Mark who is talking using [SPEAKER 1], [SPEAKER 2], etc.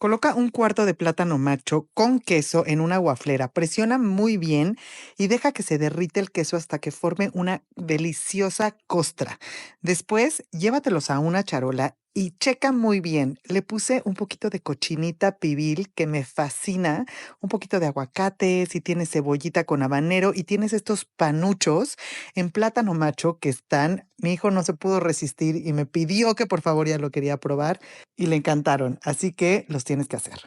[SPEAKER 1] Coloca un cuarto de plátano macho con queso en una guaflera, presiona muy bien y deja que se derrite el queso hasta que forme una deliciosa costra. Después, llévatelos a una charola y checa muy bien. Le puse un poquito de cochinita pibil que me fascina, un poquito de aguacate, si tienes cebollita con habanero y tienes estos panuchos en plátano macho que están, mi hijo no se pudo resistir y me pidió que por favor ya lo quería probar y le encantaron, así que los tienes que hacer.